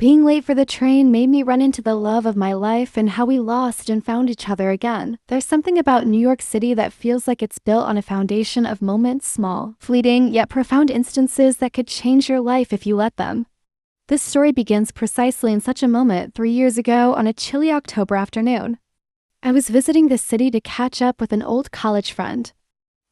Being late for the train made me run into the love of my life and how we lost and found each other again. There's something about New York City that feels like it's built on a foundation of moments, small, fleeting, yet profound instances that could change your life if you let them. This story begins precisely in such a moment 3 years ago on a chilly October afternoon. I was visiting the city to catch up with an old college friend.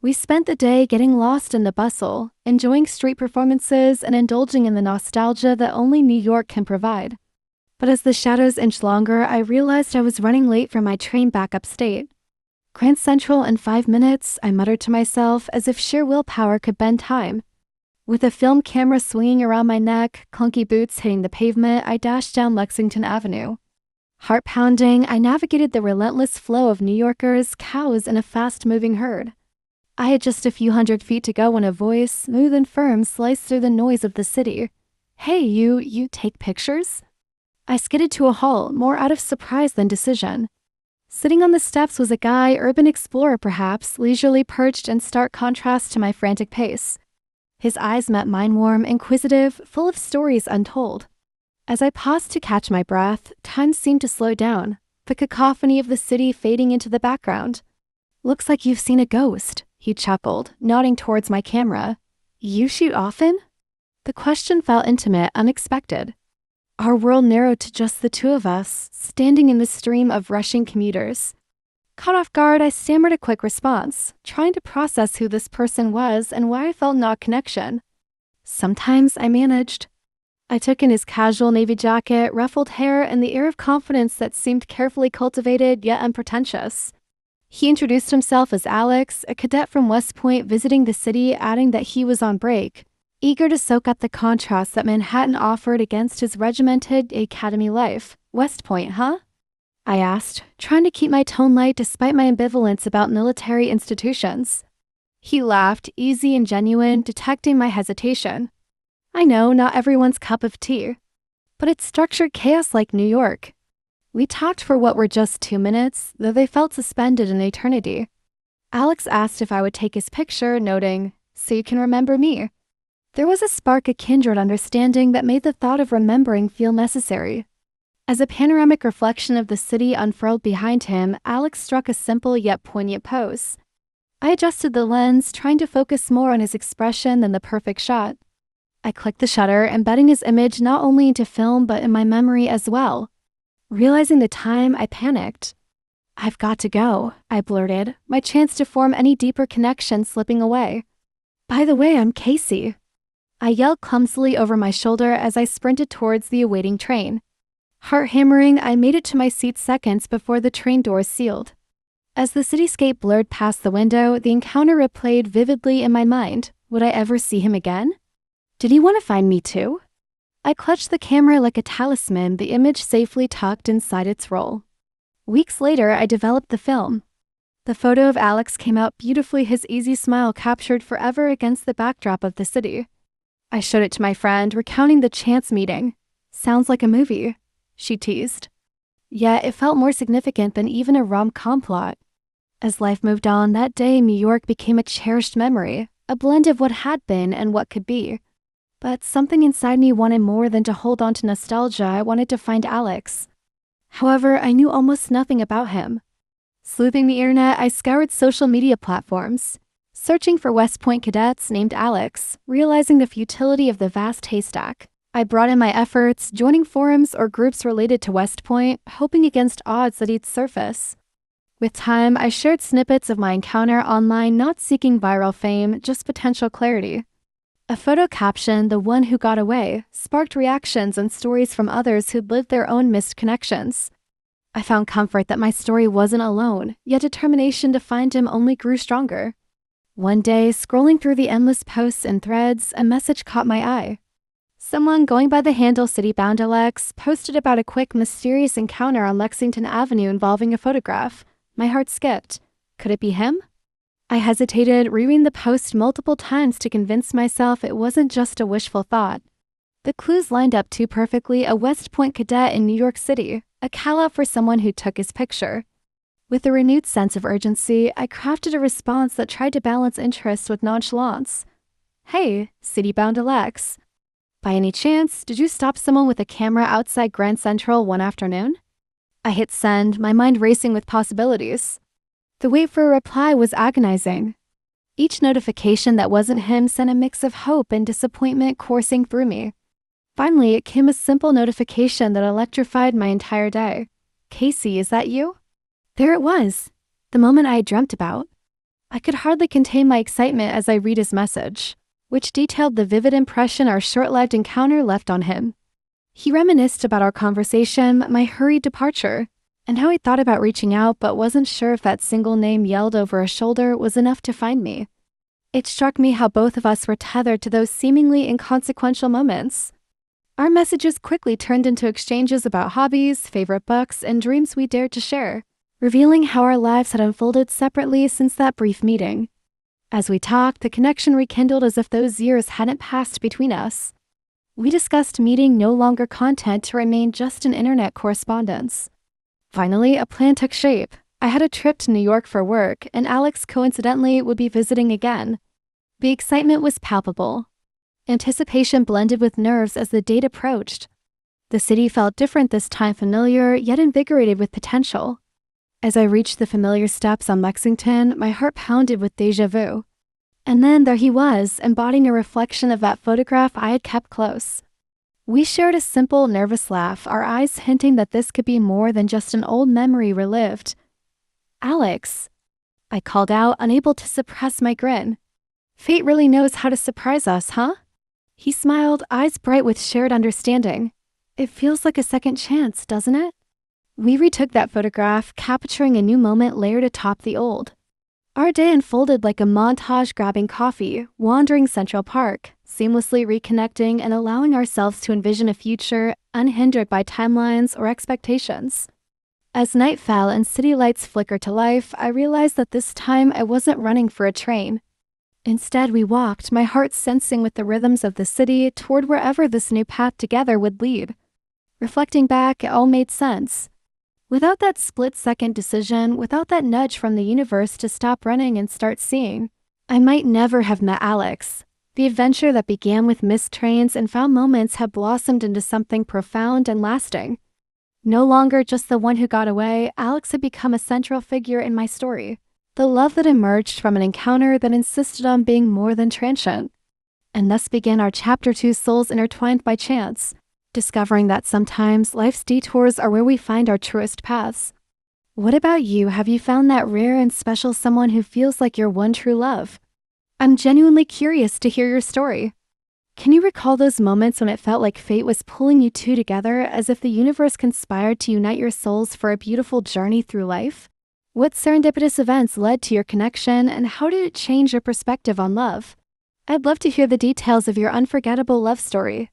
We spent the day getting lost in the bustle, enjoying street performances and indulging in the nostalgia that only New York can provide. But as the shadows inched longer, I realized I was running late for my train back upstate. Grand Central in 5 minutes, I muttered to myself as if sheer willpower could bend time. With a film camera swinging around my neck, clunky boots hitting the pavement, I dashed down Lexington Avenue. Heart pounding, I navigated the relentless flow of New Yorkers, cows, and a fast-moving herd. I had just a few hundred feet to go when a voice, smooth and firm, sliced through the noise of the city. "Hey, you take pictures?" I skidded to a halt, more out of surprise than decision. Sitting on the steps was a guy, urban explorer perhaps, leisurely perched in stark contrast to my frantic pace. His eyes met mine, warm, inquisitive, full of stories untold. As I paused to catch my breath, time seemed to slow down, the cacophony of the city fading into the background. "Looks like you've seen a ghost," he chuckled, nodding towards my camera. "You shoot often?" The question felt intimate, unexpected. Our world narrowed to just the two of us, standing in the stream of rushing commuters. Caught off guard, I stammered a quick response, trying to process who this person was and why I felt no connection. "Sometimes," I managed. I took in his casual navy jacket, ruffled hair, and the air of confidence that seemed carefully cultivated yet unpretentious. He introduced himself as Alex, a cadet from West Point visiting the city, adding that he was on break, eager to soak up the contrast that Manhattan offered against his regimented academy life. "West Point, huh?" I asked, trying to keep my tone light despite my ambivalence about military institutions. He laughed, easy and genuine, detecting my hesitation. "I know, not everyone's cup of tea. But it's structured chaos like New York." We talked for what were just 2 minutes, though they felt suspended in eternity. Alex asked if I would take his picture, noting, "So you can remember me." There was a spark of kindred understanding that made the thought of remembering feel necessary. As a panoramic reflection of the city unfurled behind him, Alex struck a simple yet poignant pose. I adjusted the lens, trying to focus more on his expression than the perfect shot. I clicked the shutter, embedding his image not only into film but in my memory as well. Realizing the time, I panicked. "I've got to go," I blurted, my chance to form any deeper connection slipping away. "By the way, I'm Casey." I yelled clumsily over my shoulder as I sprinted towards the awaiting train. Heart hammering, I made it to my seat seconds before the train doors sealed. As the cityscape blurred past the window, the encounter replayed vividly in my mind. Would I ever see him again? Did he want to find me too? I clutched the camera like a talisman, the image safely tucked inside its roll. Weeks later, I developed the film. The photo of Alex came out beautifully, his easy smile captured forever against the backdrop of the city. I showed it to my friend, recounting the chance meeting. "Sounds like a movie," she teased. Yet it felt more significant than even a rom-com plot. As life moved on, that day in New York became a cherished memory, a blend of what had been and what could be. But something inside me wanted more than to hold on to nostalgia. I wanted to find Alex. However, I knew almost nothing about him. Sleuthing the internet, I scoured social media platforms, searching for West Point cadets named Alex, realizing the futility of the vast haystack. I brought in my efforts, joining forums or groups related to West Point, hoping against odds that he'd surface. With time, I shared snippets of my encounter online, not seeking viral fame, just potential clarity. A photo caption, "The one who got away," sparked reactions and stories from others who'd lived their own missed connections. I found comfort that my story wasn't alone, yet determination to find him only grew stronger. One day, scrolling through the endless posts and threads, a message caught my eye. Someone going by the handle Citybound Alex posted about a quick, mysterious encounter on Lexington Avenue involving a photograph. My heart skipped. Could it be him? I hesitated, rereading the post multiple times to convince myself it wasn't just a wishful thought. The clues lined up too perfectly: a West Point cadet in New York City, a call-out for someone who took his picture. With a renewed sense of urgency, I crafted a response that tried to balance interest with nonchalance. "Hey, Citybound Alex." By any chance, did you stop someone with a camera outside Grand Central one afternoon? I hit send, my mind racing with possibilities. The wait for a reply was agonizing. Each notification that wasn't him sent a mix of hope and disappointment coursing through me. Finally, it came a simple notification that electrified my entire day. Casey, is that you? There it was, the moment I had dreamt about. I could hardly contain my excitement as I read his message, which detailed the vivid impression our short-lived encounter left on him. He reminisced about our conversation, my hurried departure, and how he thought about reaching out but wasn't sure if that single name yelled over his shoulder was enough to find me. It struck me how both of us were tethered to those seemingly inconsequential moments. Our messages quickly turned into exchanges about hobbies, favorite books, and dreams we dared to share, revealing how our lives had unfolded separately since that brief meeting. As we talked, the connection rekindled as if those years hadn't passed between us. We discussed meeting no longer content to remain just an internet correspondence. Finally, a plan took shape. I had a trip to New York for work, and Alex coincidentally would be visiting again. The excitement was palpable. Anticipation blended with nerves as the date approached. The city felt different this time, familiar, yet invigorated with potential. As I reached the familiar steps on Lexington, my heart pounded with déjà vu. And then there he was, embodying a reflection of that photograph I had kept close. We shared a simple, nervous laugh, our eyes hinting that this could be more than just an old memory relived. Alex, I called out, unable to suppress my grin. Fate really knows how to surprise us, huh? He smiled, eyes bright with shared understanding. It feels like a second chance, doesn't it? We retook that photograph, capturing a new moment layered atop the old. Our day unfolded like a montage, grabbing coffee, wandering Central Park, seamlessly reconnecting and allowing ourselves to envision a future unhindered by timelines or expectations. As night fell and city lights flickered to life, I realized that this time I wasn't running for a train. Instead, we walked, my heart sensing with the rhythms of the city toward wherever this new path together would lead. Reflecting back, it all made sense. Without that split-second decision, without that nudge from the universe to stop running and start seeing, I might never have met Alex. The adventure that began with missed trains and found moments had blossomed into something profound and lasting. No longer just the one who got away, Alex had become a central figure in my story. The love that emerged from an encounter that insisted on being more than transient. And thus began our Chapter 2 souls intertwined by chance, discovering that sometimes life's detours are where we find our truest paths. What about you? Have you found that rare and special someone who feels like your one true love? I'm genuinely curious to hear your story. Can you recall those moments when it felt like fate was pulling you two together, as if the universe conspired to unite your souls for a beautiful journey through life? What serendipitous events led to your connection, and how did it change your perspective on love? I'd love to hear the details of your unforgettable love story.